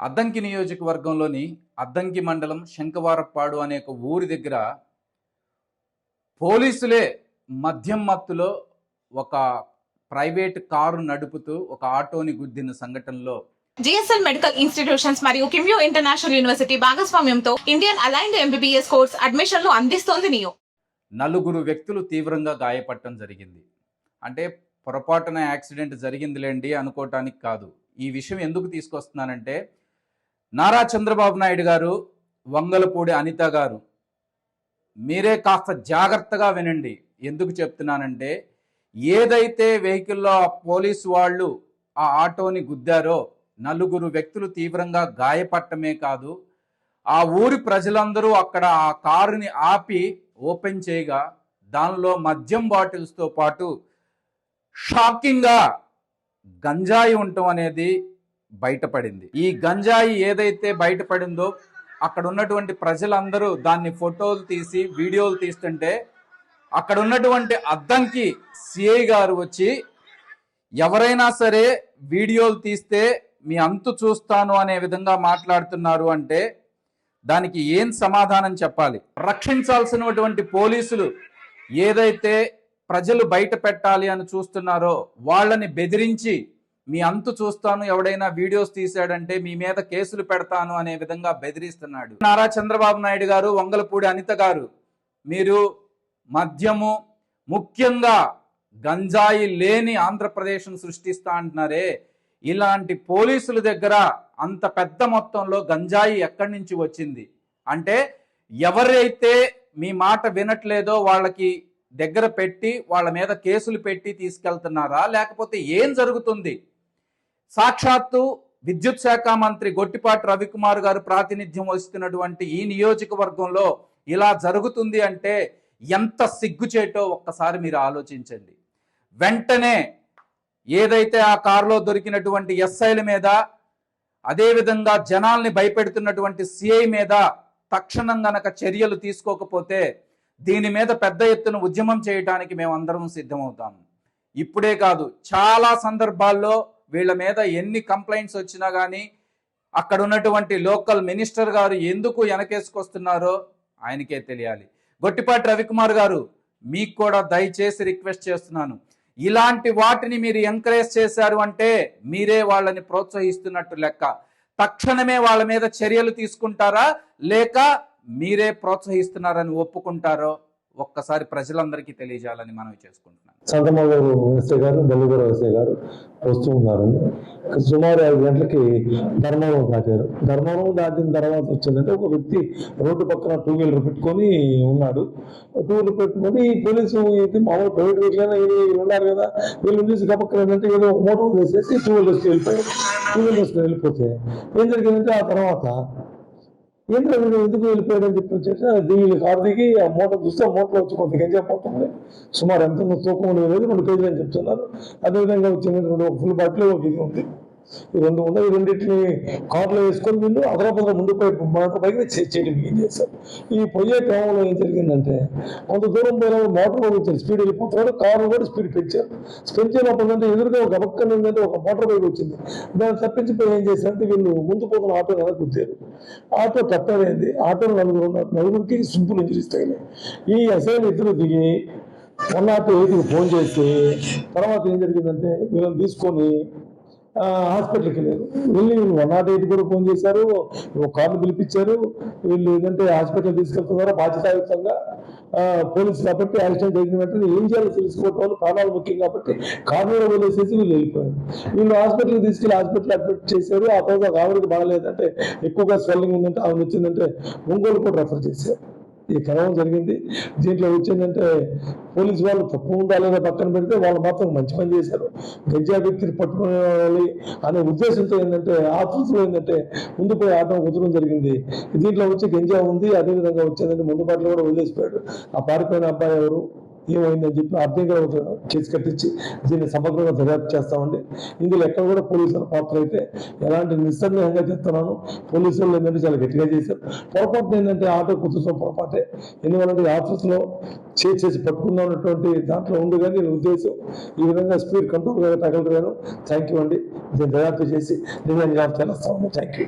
అద్దంకి నియోజకవర్గంలోని అద్దంకి మండలం శంఖవారపాడు అనే ఒక ఊరి దగ్గర పోలీసులే మద్యం మత్తులో ఒక ప్రైవేట్ కారు నడుపుతూ ఒక ఆటోని గుద్దిన సంఘటనలో జిఎస్ఎల్ మెడికల్ ఇన్స్టిట్యూషన్స్ మరియు కిమ్యూ ఇంటర్నేషనల్ యూనివర్సిటీ భాగస్వామ్యంతో ఇండియన్ అలైన్డ్ ఎంబీబీఎస్ కోర్స్ అడ్మిషన్లు అందిస్తోంది నియో. 4 వ్యక్తులు తీవ్రంగా గాయపడటం జరిగింది. అంటే పొరపాటున యాక్సిడెంట్ జరిగిందిలేండి అనుకోవటానికి కాదు. ఈ విషయం ఎందుకు తీసుకొస్తున్నానంటే, నారా చంద్రబాబు నాయుడు గారు, వంగలపూడి అనిత గారు, మీరే కాస్త జాగ్రత్తగా వినండి. ఎందుకు చెప్తున్నానంటే, ఏదైతే వెహికల్లో పోలీసు వాళ్ళు ఆ ఆటోని గుద్దారో 4 వ్యక్తులు తీవ్రంగా గాయపడటమే కాదు, ఆ ఊరి ప్రజలందరూ అక్కడ ఆ కారుని ఆపి ఓపెన్ చేయగా దానిలో మద్యం బాటిల్స్తో పాటు షాకింగ్గా గంజాయి ఉండటం అనేది బయటపడింది. ఈ గంజాయి ఏదైతే బయటపడిందో అక్కడ ఉన్నటువంటి ప్రజలందరూ దాన్ని ఫోటోలు తీసి వీడియోలు తీస్తుంటే అక్కడ ఉన్నటువంటి అద్దంకి సిఐ గారు వచ్చి, ఎవరైనా సరే వీడియోలు తీస్తే మీ అంతు చూస్తాను అనే విధంగా మాట్లాడుతున్నారు అంటే దానికి ఏం సమాధానం చెప్పాలి? రక్షించాల్సినటువంటి పోలీసులు ఏదైతే ప్రజలు బయట పెట్టాలి అని చూస్తున్నారో వాళ్ళని బెదిరించి మీ అంతు చూస్తాను, ఎవడైనా వీడియోస్ తీశాడంటే మీ మీద కేసులు పెడతాను అనే విధంగా బెదిరిస్తున్నాడు. నారా చంద్రబాబు నాయుడు గారు, వంగలపూడి అనిత గారు, మీరు మద్యము ముఖ్యంగా గంజాయి లేని ఆంధ్రప్రదేశ్ను సృష్టిస్తా అంటున్నారే, ఇలాంటి పోలీసుల దగ్గర అంత పెద్ద మొత్తంలో గంజాయి ఎక్కడి నుంచి వచ్చింది అంటే, ఎవరైతే మీ మాట వినట్లేదో వాళ్ళకి దగ్గర పెట్టి వాళ్ళ మీద కేసులు పెట్టి తీసుకెళ్తున్నారా, లేకపోతే ఏం జరుగుతుంది? సాక్షాత్తు విద్యుత్ శాఖ మంత్రి గొట్టిపాటి రవికుమార్ గారు ప్రాతినిధ్యం వహిస్తున్నటువంటి ఈ నియోజకవర్గంలో ఇలా జరుగుతుంది అంటే ఎంత సిగ్గుచేటో ఒక్కసారి మీరు ఆలోచించండి. వెంటనే ఏదైతే ఆ కారులో దొరికినటువంటి ఎస్ఐల మీద, అదేవిధంగా జనాల్ని భయపెడుతున్నటువంటి సిఐ మీద తక్షణం గనక చర్యలు తీసుకోకపోతే దీని మీద పెద్ద ఎత్తున ఉద్యమం చేయడానికి మేమందరం సిద్ధమవుతాము. ఇప్పుడే కాదు, చాలా సందర్భాల్లో వీళ్ళ మీద ఎన్ని కంప్లైంట్స్ వచ్చినా కానీ అక్కడ ఉన్నటువంటి లోకల్ మినిస్టర్ గారు ఎందుకు వెనకేసుకొస్తున్నారో ఆయనకే తెలియాలి. గొట్టిపాటి రవికుమార్ గారు, మీకు కూడా దయచేసి రిక్వెస్ట్ చేస్తున్నాను, ఇలాంటి వాటిని మీరు ఎంకరేజ్ చేశారు అంటే మీరే వాళ్ళని ప్రోత్సహిస్తున్నట్టు లెక్క. తక్షణమే వాళ్ళ మీద చర్యలు తీసుకుంటారా, లేక మీరే ప్రోత్సహిస్తున్నారని ఒప్పుకుంటారో ఒక్కసారి ప్రజలందరికీ తెలియజేయాలని మనవి చేసుకుంటున్నాను. సంతమాగారు ఎస్ఐ గారు, బల్లిగూడ ఎస్ఐ గారు వస్తూ ఉన్నారండి. సుమారు 5 గంటలకి ధర్మవరం దాటారు. ధర్మవరం దాటిన తర్వాత వచ్చిందంటే ఒక వ్యక్తి రోడ్డు పక్కన 2 వీలర్ పెట్టుకొని ఉన్నాడు. 2 వీలర్ పెట్టుకొని పోలీసు మామూలు ప్రైవేట్ వెహికల్ ఉన్నారు కదా, వీళ్ళు చూసి గపక్కన ఏంటంటే ఏదో మోటార్ వేసేసి 2 వీలర్స్కి వెళ్ళిపోయారు. 2 వీలర్స్కి వెళ్ళిపోతే ఏం జరిగిందంటే ఆ తర్వాత ఏంటంటే ఎందుకు వెళ్ళిపోయాడని చెప్పి వచ్చేసి దీని కారు దిగి ఆ మోటార్ చూస్తే ఆ మోటార్ వచ్చి కొంత గంజా పోతుంది. సుమారు ఎంత తూకం లేదు, 2 కేజీలు అని చెప్తున్నారు. అదేవిధంగా వచ్చింది ఒక ఫుల్ బాటిల్ ఒక ఇది ఉంది. ఈ 2 ఉన్నాయి. ఈ రెండింటిని కార్లో వేసుకొని వీళ్ళు అదనపుగా ముందు మోటార్ పైకి చేయడం ఏం చేశారు. ఈ పోయే క్రమంలో ఏం జరిగిందంటే కొంత దూరం పోయిన మోటార్ వచ్చారు, స్పీడ్ వెళ్ళిపోతున్నాడు. కారు కూడా స్పీడ్ పెంచారు. పెంచేటప్పుడు అంటే ఎదురుగా ఒక గబక్కన ఏంటంటే ఒక మోటార్ బైక్ వచ్చింది. దాన్ని తప్పించిపోయి ఏం చేశారంటే వీళ్ళు ముందు పోతున్న ఆటో వెనక గుద్దారు. ఆటో కట్టలేదు. ఆటోలో 4 ఉన్నారు. 4కి సింపుల్ ఇంజరీస్ తగినాయి. ఈ అసైన్ ఇద్దరు దిగి 108కి ఫోన్ చేసి తర్వాత ఏం జరిగిందంటే వీళ్ళని తీసుకొని హాస్పిటల్కి వెళ్ళారు. వెళ్ళి 108 కూడా ఫోన్ చేశారు, కార్లు పిలిపించారు. వీళ్ళు ఏంటంటే హాస్పిటల్ తీసుకెళ్తున్నారు బాధ్యతాయుతంగా. పోలీసు కాబట్టి యాక్సిడెంట్ జరిగిన వెంటనే ఏం చేయాలో తెలుసుకోవటం వల్ల ప్రాణాలు ముఖ్యం కాబట్టి కారు మీద వదిలేసేసి వీళ్ళు వెళ్ళిపోయారు. వీళ్ళు హాస్పిటల్కి తీసుకెళ్ళి హాస్పిటల్ అడ్మిట్ చేశారు. ఆ తర్వాత ఆవిడకి బాగలేదంటే, ఎక్కువగా స్వెల్లింగ్ ఉందంటే, ఆవిడ వచ్చిందంటే ఒంగోలు కూడా రెఫర్ చేశారు. ఈ క్రమం జరిగింది. దీంట్లో వచ్చిందంటే పోలీసు వాళ్ళు తప్పు ఉందా లేదా పక్కన పెడితే వాళ్ళు మాత్రం మంచి పని చేశారు. గంజా వ్యక్తిని పట్టుకోవాలి అనే ఉద్దేశంతో ఏంటంటే ఆతృతలో ఏంటంటే ముందు పోయి ఆటం కుదరడం జరిగింది. దీంట్లో వచ్చి గంజా ఉంది. అదేవిధంగా వచ్చేదంటే ముందు బాటలో కూడా వదిలేసిపోయాడు. ఆ పారిపోయిన అబ్బాయి ఎవరు, ఏమైందని చెప్పి అర్థంగా కేసు కట్టించి దీన్ని సమగ్రంగా దర్యాప్తు చేస్తామండి. ఇందులో ఎక్కడ కూడా పోలీసుల పాత్ర అయితే ఎలాంటి నిస్సందేహంగా చెప్తున్నాను. పోలీసులు ఏంటంటే చాలా గట్టిగా చేశారు. పొరపాటు ఏంటంటే ఆటో కుదుర్చడం పొరపాటే. ఎందువల్లంటే ఆఫీసులో చేసి పట్టుకున్నటువంటి దాంట్లో ఉంది, కానీ ఉద్దేశం ఈ విధంగా స్పీడ్ కంట్రోల్ తగలలేను. థ్యాంక్ యూ అండి. దీన్ని దర్యాప్తు చేసి డిమాండ్ చేస్తాము. Thank you.